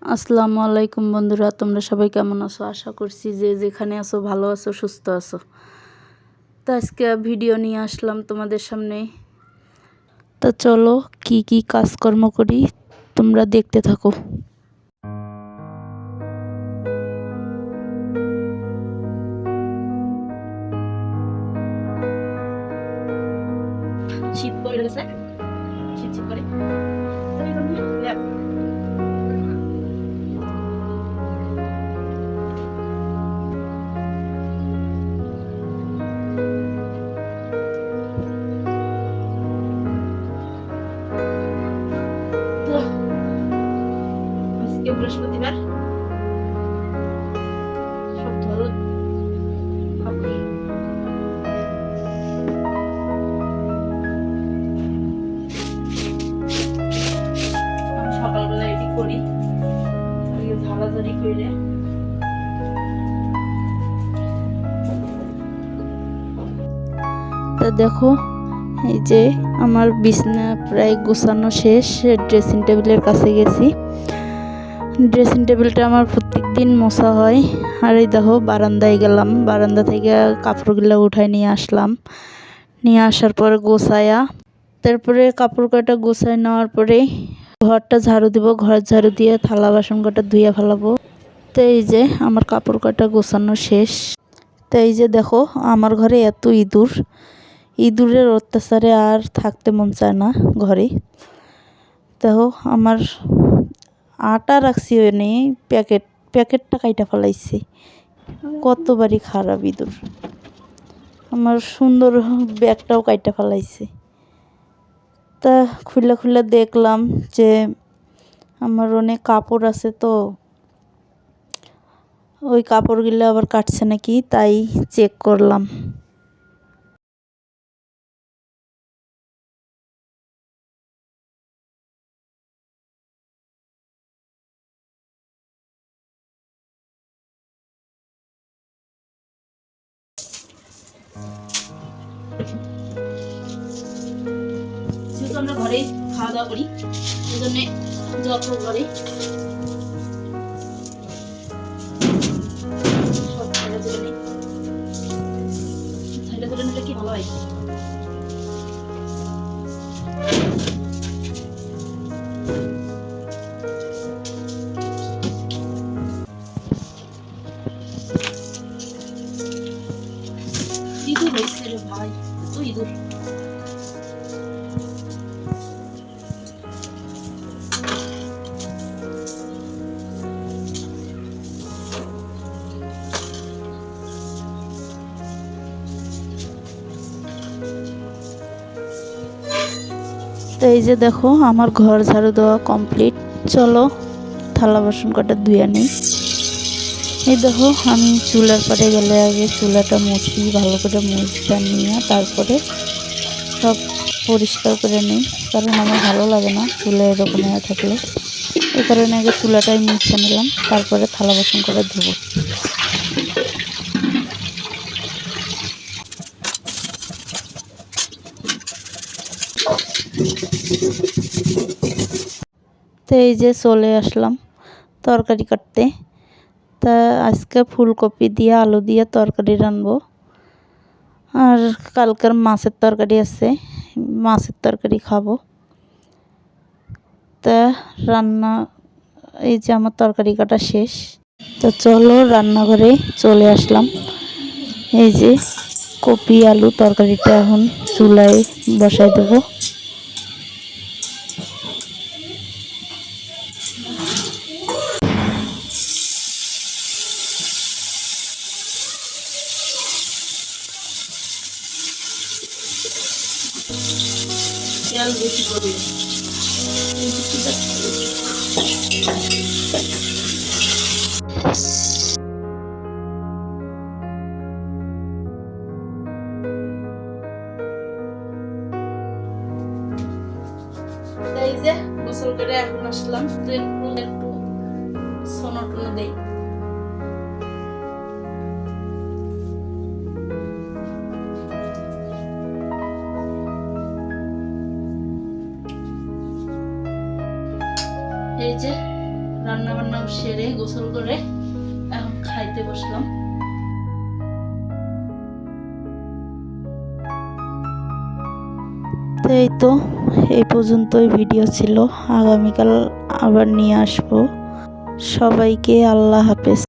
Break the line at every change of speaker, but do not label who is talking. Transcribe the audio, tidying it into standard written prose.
আসসালামু আলাইকুম বন্ধুরা, তোমরা সবাই কেমন আছো? আশা করছি যে যেখানে আছো ভালো আছো, সুস্থ আছো। তো আজকে ভিডিও নিয়ে আসলাম তোমাদের সামনে। তা চলো কি কি কাজকর্ম করি তোমরা দেখতে থাকো। শীত পড়ে গেছে, শীত করে আজকে বৃহস্পতিবার, সব ধরো আমি সকালবেলা এটি করি, ঝাড়াঝাড়ি করে তা দেখো এই যে আমার বিছানা প্রায় গোছানো শেষ। ড্রেসিং টেবিলের কাছে গেছি। ড্রেসিং টেবিলটা আমার প্রত্যেক দিন মোছা হয়। আর এই দেখো বারান্দায় গেলাম, বারান্দা থেকে কাপড়গুলো উঠায় নিয়ে আসলাম। নিয়ে আসার পরে গোছায়া তারপরে কাপড় কটা গোছায় নেওয়ার পরে ঘরটা ঝাড়ু দিব। ঘর ঝাড়ু দিয়ে থালা বাসন কটা ধুয়ে ফেলাবো। তো এই যে আমার কাপড় কটা গোছানো শেষ। তো এই যে দেখো আমার ঘরে এত ইঁদুরের অত্যাচারে আর থাকতে মন চায় না ঘরে। দেখো আমার আটা রাখছি নেই, প্যাকেটটা কাইটা ফেলাইছে। কতবারই খারাপ ইঁদুর। আমার সুন্দর ব্যাগটাও কাইটা ফেলাইছে। তা খুলে খুলে দেখলাম যে আমার অনেক কাপড় আছে, তো ওই কাপড়গুলো আবার কাটছে নাকি তাই চেক করলাম। যেহেতু আমরা ঘরে খাওয়া দাওয়া করি, এই জন্য যত ঘরে সব ছেড়ে তুলে নিলে কি ভালো হয়। ইঁদুর হয়েছে রে ভাই, এত ইঁদুর। তো এই যে দেখো আমার ঘর ঝাড়ু দেওয়া কমপ্লিট। চলো থালা বাসন কটা ধুয়ে নিই। এই দেখো আমি চুলার পাড়ে গেলে আগে চুলাটা মুছি, ভালো করে মুছে নিয়ে তারপরে সব পরিষ্কার করে নিই, কারণ আমার ভালো লাগে না চুলা এরকম হয়ে থাকলে। এই কারণে আগে চুলাটাই মুছে নিলাম, তারপরে থালা বাসন করে ধুবো। তো এই যে চলে আসলাম তরকারি কাটতে। তা আজকে ফুলকপি দিয়ে আলু দিয়ে তরকারি রানবো। আর কালকের মাছের তরকারি আছে, মাছের তরকারি খাবো। তা রান্না, এই যে আমার তরকারি কাটা শেষ। তো চলো রান্নাঘরে চলে আসলাম। এই যে কপি আলু তরকারিটা এখন চুলায় বসাই দেবো। তেল বেশি করবে। এই যে গোসল করে এখন আসলাম, একটু সোনা টোনা দেই। এই যে রান্না বান্না সেরে গোসল করে এখন খাইতে বসলাম। তো এই তো এই পর্যন্তই ভিডিও ছিল, আগামীকাল আবার নিয়ে আসবো। সবাইকে আল্লাহ হাফেজ।